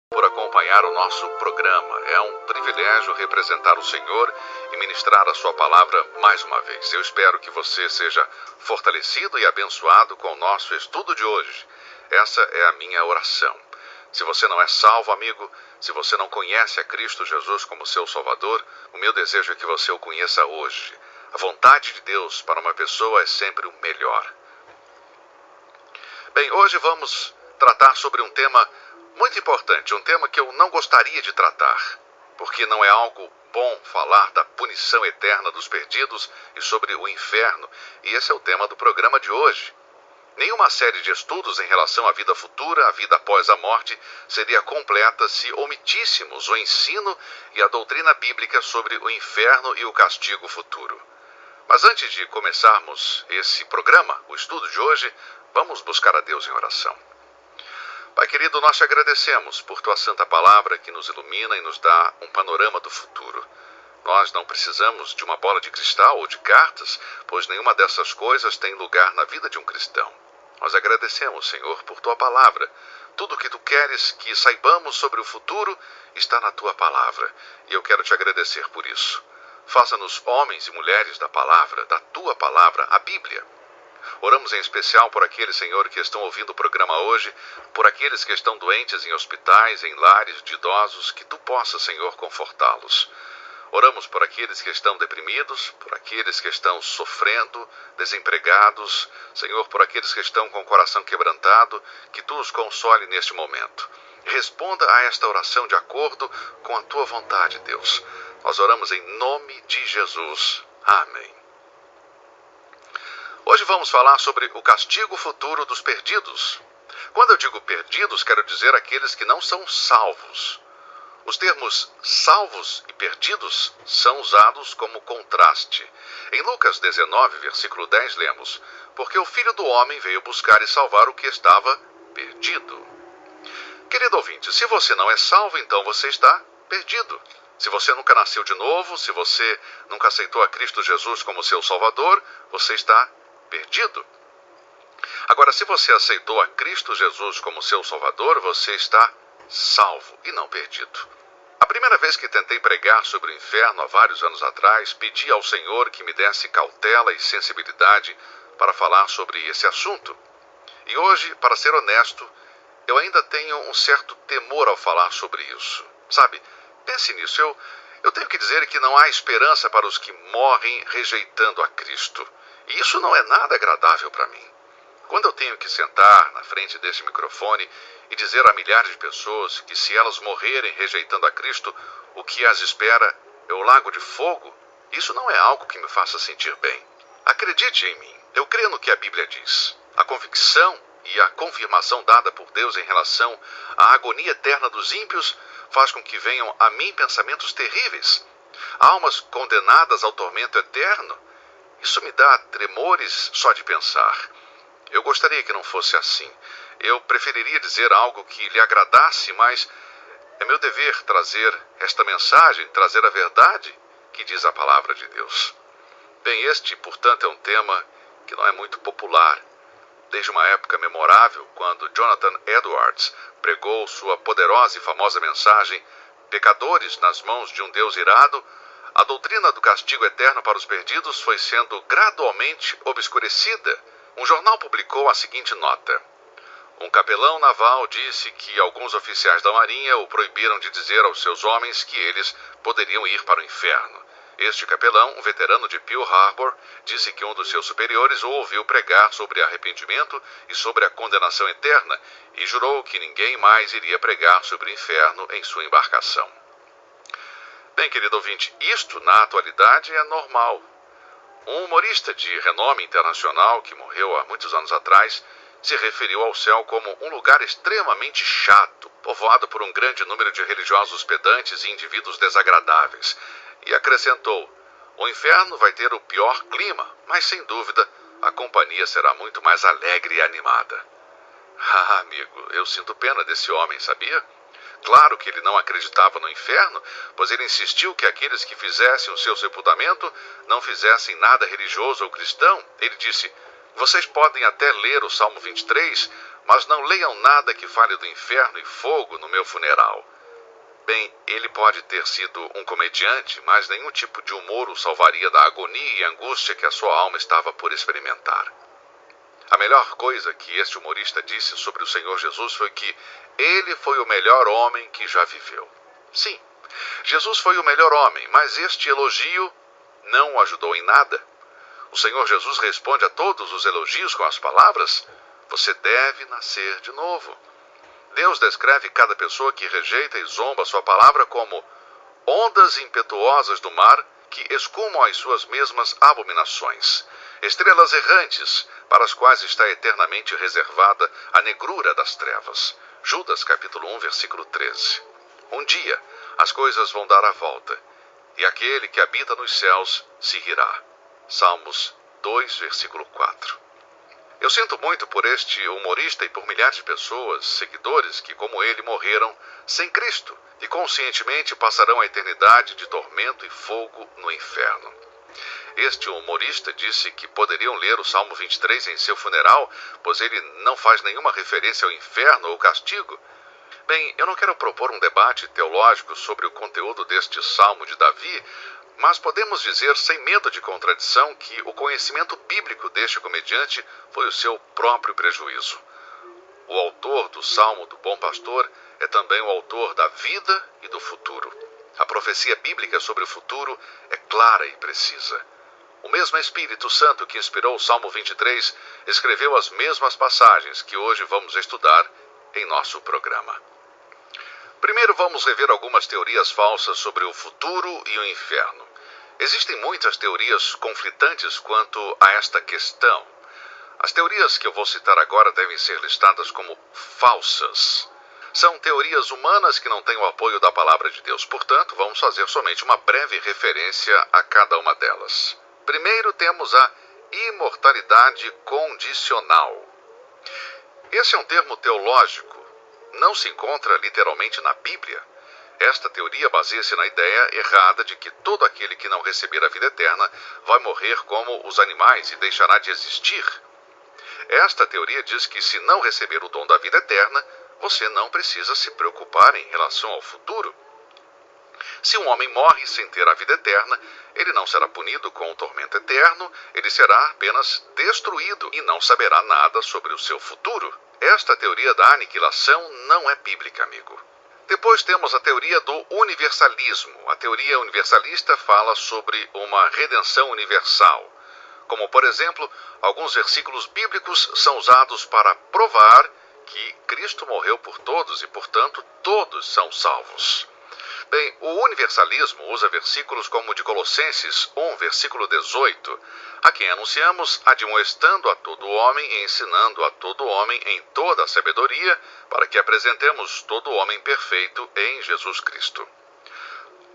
Por acompanhar o nosso programa. É um privilégio representar o Senhor e ministrar a sua palavra mais uma vez. Eu espero que você seja fortalecido e abençoado com o nosso estudo de hoje. Essa é a minha oração. Se você não é salvo, amigo, se você não conhece a Cristo Jesus como seu Salvador, o meu desejo é que você o conheça hoje. A vontade de Deus para uma pessoa é sempre o melhor. Bem, hoje vamos tratar sobre um tema muito importante, um tema que eu não gostaria de tratar, porque não é algo bom falar da punição eterna dos perdidos e sobre o inferno, e esse é o tema do programa de hoje. Nenhuma série de estudos em relação à vida futura, à vida após a morte, seria completa se omitíssemos o ensino e a doutrina bíblica sobre o inferno e o castigo futuro. Mas antes de começarmos esse programa, o estudo de hoje, vamos buscar a Deus em oração. Pai querido, nós te agradecemos por tua santa palavra que nos ilumina e nos dá um panorama do futuro. Nós não precisamos de uma bola de cristal ou de cartas, pois nenhuma dessas coisas tem lugar na vida de um cristão. Nós agradecemos, Senhor, por tua palavra. Tudo o que tu queres que saibamos sobre o futuro está na tua palavra, e eu quero te agradecer por isso. Faça-nos homens e mulheres da palavra, da tua palavra, a Bíblia. Oramos em especial por aqueles, Senhor, que estão ouvindo o programa hoje, por aqueles que estão doentes em hospitais, em lares de idosos, que tu possas, Senhor, confortá-los. Oramos por aqueles que estão deprimidos, por aqueles que estão sofrendo, desempregados, Senhor, por aqueles que estão com o coração quebrantado, que tu os console neste momento. Responda a esta oração de acordo com a tua vontade, Deus. Nós oramos em nome de Jesus. Amém. Hoje vamos falar sobre o castigo futuro dos perdidos. Quando eu digo perdidos, quero dizer aqueles que não são salvos. Os termos salvos e perdidos são usados como contraste. Em Lucas 19, versículo 10, lemos: porque o Filho do Homem veio buscar e salvar o que estava perdido. Querido ouvinte, se você não é salvo, então você está perdido. Se você nunca nasceu de novo, se você nunca aceitou a Cristo Jesus como seu Salvador, você está perdido. Agora, se você aceitou a Cristo Jesus como seu Salvador, você está salvo e não perdido. A primeira vez que tentei pregar sobre o inferno, há vários anos atrás, pedi ao Senhor que me desse cautela e sensibilidade para falar sobre esse assunto. E hoje, para ser honesto, eu ainda tenho um certo temor ao falar sobre isso. Sabe, pense nisso, eu tenho que dizer que não há esperança para os que morrem rejeitando a Cristo. E isso não é nada agradável para mim. Quando eu tenho que sentar na frente desse microfone e dizer a milhares de pessoas que se elas morrerem rejeitando a Cristo, o que as espera é o lago de fogo, isso não é algo que me faça sentir bem. Acredite em mim, eu creio no que a Bíblia diz. A convicção e a confirmação dada por Deus em relação à agonia eterna dos ímpios faz com que venham a mim pensamentos terríveis. Almas condenadas ao tormento eterno. Isso me dá tremores só de pensar. Eu gostaria que não fosse assim. Eu preferiria dizer algo que lhe agradasse, mas é meu dever trazer esta mensagem, trazer a verdade que diz a palavra de Deus. Bem, este, portanto, é um tema que não é muito popular. Desde uma época memorável, quando Jonathan Edwards pregou sua poderosa e famosa mensagem Pecadores nas mãos de um Deus irado, a doutrina do castigo eterno para os perdidos foi sendo gradualmente obscurecida. Um jornal publicou a seguinte nota: um capelão naval disse que alguns oficiais da Marinha o proibiram de dizer aos seus homens que eles poderiam ir para o inferno. Este capelão, um veterano de Pearl Harbor, disse que um dos seus superiores o ouviu pregar sobre arrependimento e sobre a condenação eterna e jurou que ninguém mais iria pregar sobre o inferno em sua embarcação. Bem, querido ouvinte, isto na atualidade é normal. Um humorista de renome internacional que morreu há muitos anos atrás se referiu ao céu como um lugar extremamente chato, povoado por um grande número de religiosos pedantes e indivíduos desagradáveis. E acrescentou: o inferno vai ter o pior clima, mas sem dúvida a companhia será muito mais alegre e animada. Ah, amigo, eu sinto pena desse homem, sabia? Claro que ele não acreditava no inferno, pois ele insistiu que aqueles que fizessem o seu sepultamento não fizessem nada religioso ou cristão. Ele disse: vocês podem até ler o Salmo 23, mas não leiam nada que fale do inferno e fogo no meu funeral. Bem, ele pode ter sido um comediante, mas nenhum tipo de humor o salvaria da agonia e angústia que a sua alma estava por experimentar. A melhor coisa que este humorista disse sobre o Senhor Jesus foi que ele foi o melhor homem que já viveu. Sim, Jesus foi o melhor homem, mas este elogio não o ajudou em nada. O Senhor Jesus responde a todos os elogios com as palavras: você deve nascer de novo. Deus descreve cada pessoa que rejeita e zomba sua palavra como ondas impetuosas do mar que escumam as suas mesmas abominações, estrelas errantes para as quais está eternamente reservada a negrura das trevas. Judas capítulo 1, versículo 13. Um dia as coisas vão dar a volta, e aquele que habita nos céus se rirá. Salmos 2, versículo 4. Eu sinto muito por este humorista e por milhares de pessoas, seguidores, que como ele morreram sem Cristo e conscientemente passarão a eternidade de tormento e fogo no inferno. Este humorista disse que poderiam ler o Salmo 23 em seu funeral, pois ele não faz nenhuma referência ao inferno ou castigo. Bem, eu não quero propor um debate teológico sobre o conteúdo deste Salmo de Davi, mas podemos dizer, sem medo de contradição, que o conhecimento bíblico deste comediante foi o seu próprio prejuízo. O autor do Salmo do Bom Pastor é também o autor da vida e do futuro. A profecia bíblica sobre o futuro é clara e precisa. O mesmo Espírito Santo que inspirou o Salmo 23 escreveu as mesmas passagens que hoje vamos estudar em nosso programa. Primeiro vamos rever algumas teorias falsas sobre o futuro e o inferno. Existem muitas teorias conflitantes quanto a esta questão. As teorias que eu vou citar agora devem ser listadas como falsas. São teorias humanas que não têm o apoio da palavra de Deus. Portanto, vamos fazer somente uma breve referência a cada uma delas. Primeiro temos a imortalidade condicional. Esse é um termo teológico. Não se encontra literalmente na Bíblia. Esta teoria baseia-se na ideia errada de que todo aquele que não receber a vida eterna vai morrer como os animais e deixará de existir. Esta teoria diz que se não receber o dom da vida eterna, você não precisa se preocupar em relação ao futuro. Se um homem morre sem ter a vida eterna, ele não será punido com o tormento eterno, ele será apenas destruído e não saberá nada sobre o seu futuro. Esta teoria da aniquilação não é bíblica, amigo. Depois temos a teoria do universalismo. A teoria universalista fala sobre uma redenção universal. Como, por exemplo, alguns versículos bíblicos são usados para provar que Cristo morreu por todos e, portanto, todos são salvos. Bem, o universalismo usa versículos como o de Colossenses 1, versículo 18, a quem anunciamos admoestando a todo homem e ensinando a todo homem em toda a sabedoria, para que apresentemos todo homem perfeito em Jesus Cristo.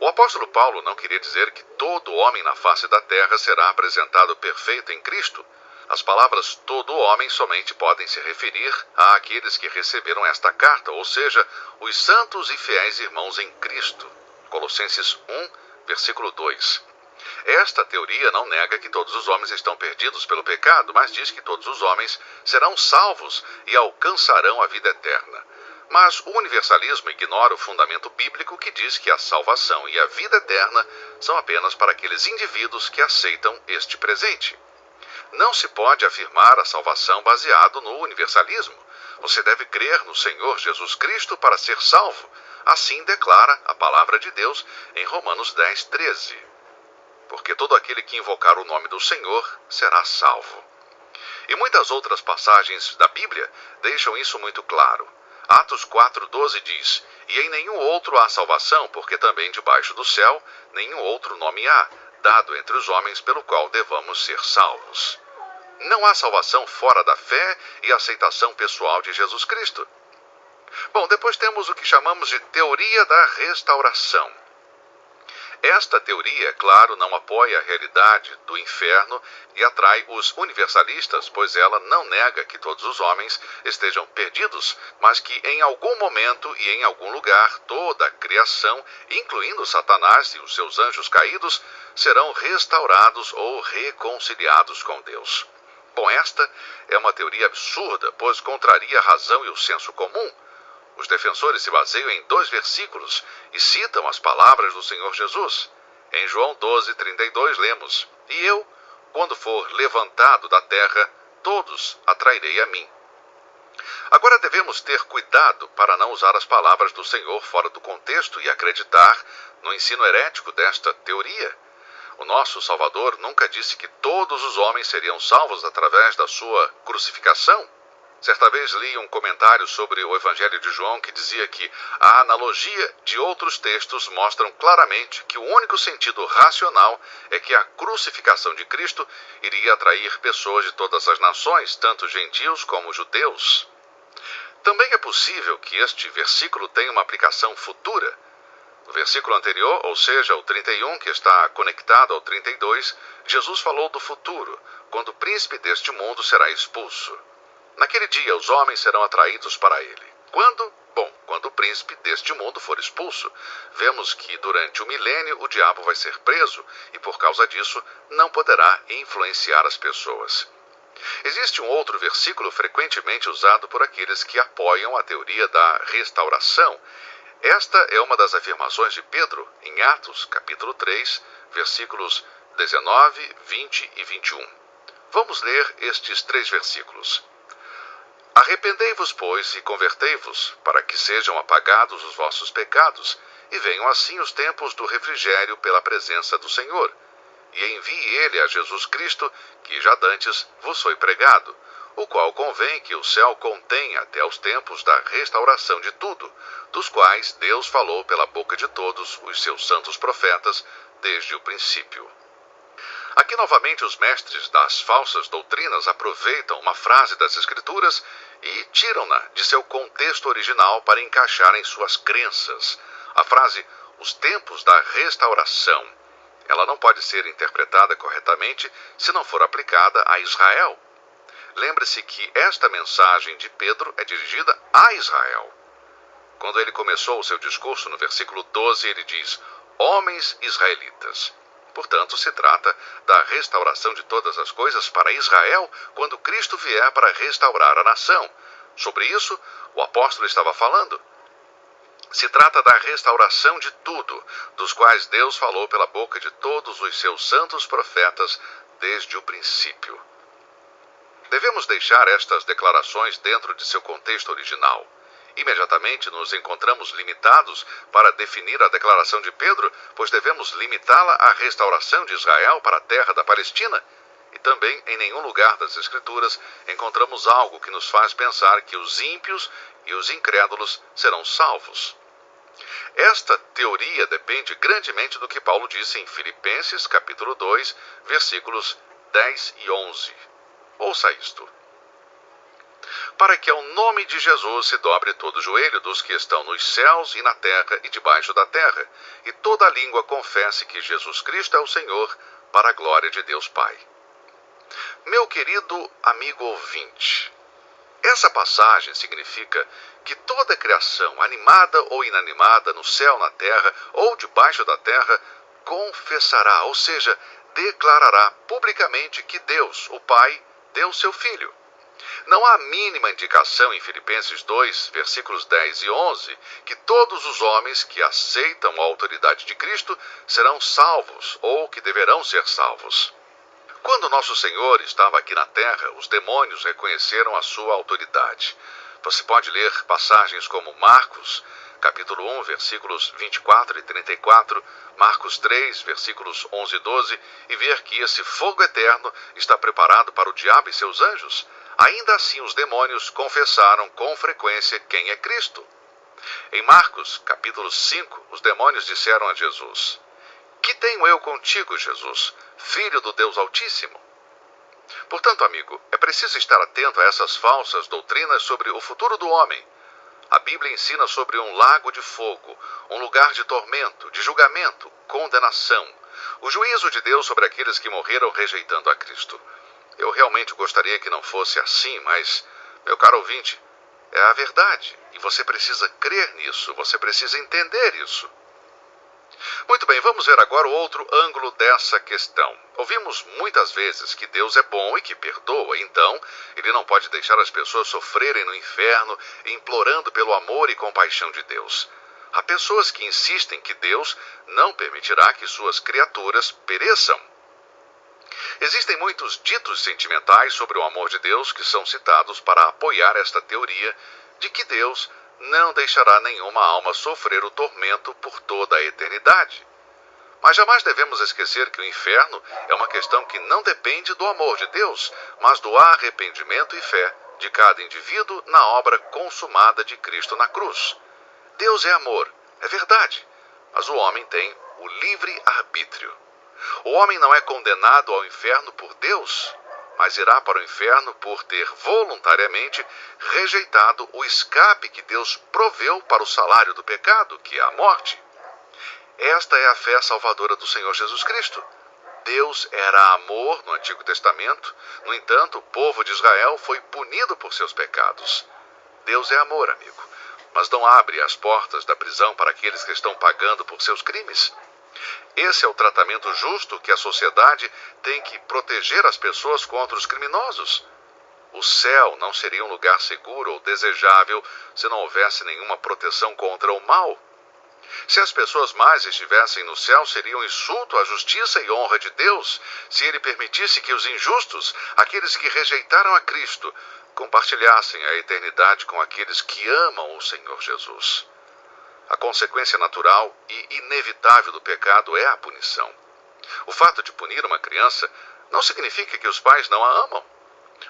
O apóstolo Paulo não queria dizer que todo homem na face da terra será apresentado perfeito em Cristo. As palavras todo homem somente podem se referir àqueles que receberam esta carta, ou seja, os santos e fiéis irmãos em Cristo. Colossenses 1, versículo 2. Esta teoria não nega que todos os homens estão perdidos pelo pecado, mas diz que todos os homens serão salvos e alcançarão a vida eterna. Mas o universalismo ignora o fundamento bíblico que diz que a salvação e a vida eterna são apenas para aqueles indivíduos que aceitam este presente. Não se pode afirmar a salvação baseado no universalismo. Você deve crer no Senhor Jesus Cristo para ser salvo. Assim declara a palavra de Deus em Romanos 10, 13. Porque todo aquele que invocar o nome do Senhor será salvo. E muitas outras passagens da Bíblia deixam isso muito claro. Atos 4, 12 diz: E em nenhum outro há salvação, porque também debaixo do céu nenhum outro nome há, dado entre os homens pelo qual devamos ser salvos. Não há salvação fora da fé e aceitação pessoal de Jesus Cristo. Bom, depois temos o que chamamos de teoria da restauração. Esta teoria, é claro, não apoia a realidade do inferno e atrai os universalistas, pois ela não nega que todos os homens estejam perdidos, mas que em algum momento e em algum lugar toda a criação, incluindo Satanás e os seus anjos caídos, serão restaurados ou reconciliados com Deus. Bom, esta é uma teoria absurda, pois contraria a razão e o senso comum. Os defensores se baseiam em 2 versículos e citam as palavras do Senhor Jesus. Em João 12:32 lemos: "E eu, quando for levantado da terra, todos atrairei a mim." Agora devemos ter cuidado para não usar as palavras do Senhor fora do contexto e acreditar no ensino herético desta teoria. O nosso Salvador nunca disse que todos os homens seriam salvos através da sua crucificação. Certa vez li um comentário sobre o Evangelho de João que dizia que a analogia de outros textos mostram claramente que o único sentido racional é que a crucificação de Cristo iria atrair pessoas de todas as nações, tanto gentios como judeus. Também é possível que este versículo tenha uma aplicação futura. No versículo anterior, ou seja, o 31, que está conectado ao 32, Jesus falou do futuro, quando o príncipe deste mundo será expulso. Naquele dia, os homens serão atraídos para ele. Quando? Bom, quando o príncipe deste mundo for expulso. Vemos que durante o milênio o diabo vai ser preso e, por causa disso, não poderá influenciar as pessoas. Existe um outro versículo frequentemente usado por aqueles que apoiam a teoria da restauração. Esta é uma das afirmações de Pedro em Atos, capítulo 3, versículos 19, 20 e 21. Vamos ler estes 3 versículos. "Arrependei-vos, pois, e convertei-vos, para que sejam apagados os vossos pecados, e venham assim os tempos do refrigério pela presença do Senhor. E envie ele a Jesus Cristo, que já dantes vos foi pregado, o qual convém que o céu contenha até os tempos da restauração de tudo, dos quais Deus falou pela boca de todos os seus santos profetas desde o princípio." Aqui novamente os mestres das falsas doutrinas aproveitam uma frase das Escrituras e tiram-na de seu contexto original para encaixar em suas crenças. A frase "os tempos da restauração", ela não pode ser interpretada corretamente se não for aplicada a Israel. Lembre-se que esta mensagem de Pedro é dirigida a Israel. Quando ele começou o seu discurso no versículo 12, ele diz: "Homens israelitas." Portanto, se trata da restauração de todas as coisas para Israel quando Cristo vier para restaurar a nação. Sobre isso, o apóstolo estava falando. Se trata da restauração de tudo, dos quais Deus falou pela boca de todos os seus santos profetas desde o princípio. Devemos deixar estas declarações dentro de seu contexto original. Imediatamente nos encontramos limitados para definir a declaração de Pedro, pois devemos limitá-la à restauração de Israel para a terra da Palestina. E também em nenhum lugar das Escrituras encontramos algo que nos faz pensar que os ímpios e os incrédulos serão salvos. Esta teoria depende grandemente do que Paulo disse em Filipenses, capítulo 2, versículos 10 e 11. Ouça isto: "Para que ao nome de Jesus se dobre todo o joelho dos que estão nos céus e na terra e debaixo da terra, e toda língua confesse que Jesus Cristo é o Senhor, para a glória de Deus Pai." Meu querido amigo ouvinte, essa passagem significa que toda criação, animada ou inanimada, no céu, na terra ou debaixo da terra, confessará, ou seja, declarará publicamente que Deus, o Pai, deu seu Filho. Não há mínima indicação em Filipenses 2, versículos 10 e 11, que todos os homens que aceitam a autoridade de Cristo serão salvos ou que deverão ser salvos. Quando nosso Senhor estava aqui na terra, os demônios reconheceram a sua autoridade. Você pode ler passagens como Marcos, capítulo 1, versículos 24 e 34, Marcos 3, versículos 11 e 12, e ver que esse fogo eterno está preparado para o diabo e seus anjos. Ainda assim, os demônios confessaram com frequência quem é Cristo. Em Marcos, capítulo 5, os demônios disseram a Jesus: "Que tenho eu contigo, Jesus, Filho do Deus Altíssimo?" Portanto, amigo, é preciso estar atento a essas falsas doutrinas sobre o futuro do homem. A Bíblia ensina sobre um lago de fogo, um lugar de tormento, de julgamento, condenação, o juízo de Deus sobre aqueles que morreram rejeitando a Cristo. Eu realmente gostaria que não fosse assim, mas, meu caro ouvinte, é a verdade, e você precisa crer nisso, você precisa entender isso. Muito bem, vamos ver agora o outro ângulo dessa questão. Ouvimos muitas vezes que Deus é bom e que perdoa, então Ele não pode deixar as pessoas sofrerem no inferno, implorando pelo amor e compaixão de Deus. Há pessoas que insistem que Deus não permitirá que suas criaturas pereçam. Existem muitos ditos sentimentais sobre o amor de Deus que são citados para apoiar esta teoria de que Deus não deixará nenhuma alma sofrer o tormento por toda a eternidade. Mas jamais devemos esquecer que o inferno é uma questão que não depende do amor de Deus, mas do arrependimento e fé de cada indivíduo na obra consumada de Cristo na cruz. Deus é amor, é verdade, mas o homem tem o livre arbítrio. O homem não é condenado ao inferno por Deus, mas irá para o inferno por ter voluntariamente rejeitado o escape que Deus proveu para o salário do pecado, que é a morte. Esta é a fé salvadora do Senhor Jesus Cristo. Deus era amor no Antigo Testamento, no entanto, o povo de Israel foi punido por seus pecados. Deus é amor, amigo, mas não abre as portas da prisão para aqueles que estão pagando por seus crimes. Esse é o tratamento justo que a sociedade tem que proteger as pessoas contra os criminosos. O céu não seria um lugar seguro ou desejável se não houvesse nenhuma proteção contra o mal. Se as pessoas mais estivessem no céu, seria um insulto à justiça e honra de Deus se Ele permitisse que os injustos, aqueles que rejeitaram a Cristo, compartilhassem a eternidade com aqueles que amam o Senhor Jesus. A consequência natural e inevitável do pecado é a punição. O fato de punir uma criança não significa que os pais não a amam.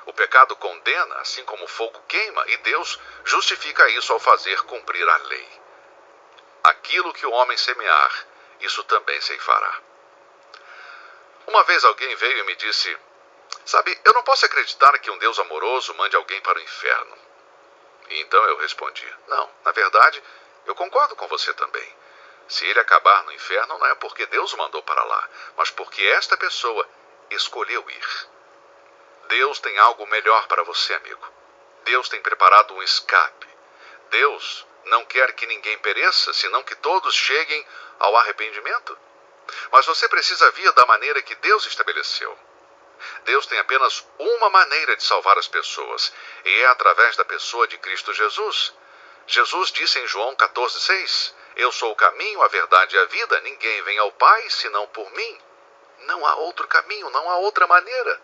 O pecado condena, assim como o fogo queima, e Deus justifica isso ao fazer cumprir a lei. Aquilo que o homem semear, isso também ceifará. Uma vez alguém veio e me disse: sabe, eu não posso acreditar que um Deus amoroso mande alguém para o inferno. E então eu respondi: não, na verdade, eu concordo com você também. Se ele acabar no inferno, não é porque Deus o mandou para lá, mas porque esta pessoa escolheu ir. Deus tem algo melhor para você, amigo. Deus tem preparado um escape. Deus não quer que ninguém pereça, senão que todos cheguem ao arrependimento. Mas você precisa vir da maneira que Deus estabeleceu. Deus tem apenas uma maneira de salvar as pessoas, e é através da pessoa de Cristo Jesus. Jesus disse em João 14,6, eu sou o caminho, a verdade e a vida, ninguém vem ao Pai senão por mim. Não há outro caminho, não há outra maneira.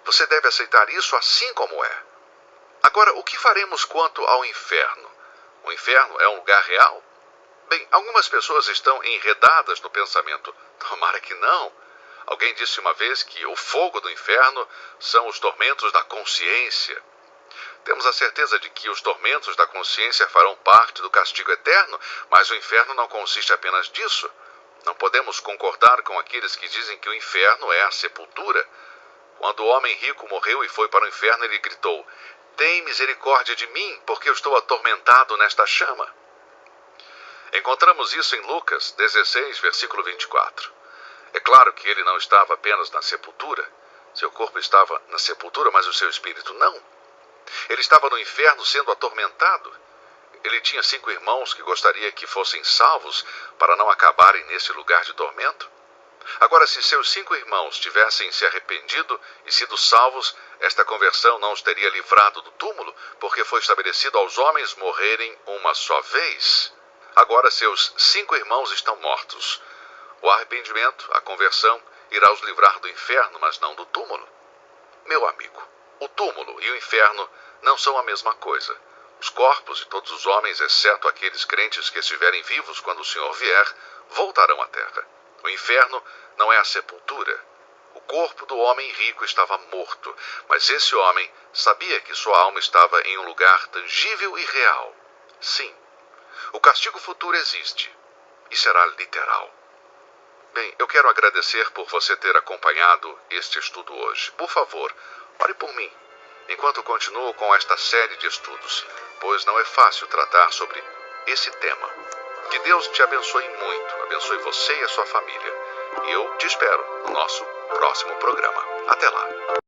Você deve aceitar isso assim como é. Agora, o que faremos quanto ao inferno? O inferno é um lugar real? Bem, algumas pessoas estão enredadas no pensamento. Tomara que não. Alguém disse uma vez que o fogo do inferno são os tormentos da consciência. Temos a certeza de que os tormentos da consciência farão parte do castigo eterno, mas o inferno não consiste apenas disso. Não podemos concordar com aqueles que dizem que o inferno é a sepultura. Quando o homem rico morreu e foi para o inferno, ele gritou: tem misericórdia de mim, porque eu estou atormentado nesta chama. Encontramos isso em Lucas 16, versículo 24. É claro que ele não estava apenas na sepultura. Seu corpo estava na sepultura, mas o seu espírito não. Ele estava no inferno sendo atormentado. Ele tinha 5 irmãos que gostaria que fossem salvos para não acabarem nesse lugar de tormento. Agora, se seus 5 irmãos tivessem se arrependido e sido salvos, esta conversão não os teria livrado do túmulo, porque foi estabelecido aos homens morrerem uma só vez. Agora seus 5 irmãos estão mortos. O arrependimento, a conversão, irá os livrar do inferno, mas não do túmulo. Meu amigo, o túmulo e o inferno não são a mesma coisa. Os corpos de todos os homens, exceto aqueles crentes que estiverem vivos quando o Senhor vier, voltarão à terra. O inferno não é a sepultura. O corpo do homem rico estava morto, mas esse homem sabia que sua alma estava em um lugar tangível e real. Sim, o castigo futuro existe e será literal. Bem, eu quero agradecer por você ter acompanhado este estudo hoje. Por favor, ore por mim, enquanto continuo com esta série de estudos, pois não é fácil tratar sobre esse tema. Que Deus te abençoe muito, abençoe você e a sua família. E eu te espero no nosso próximo programa. Até lá!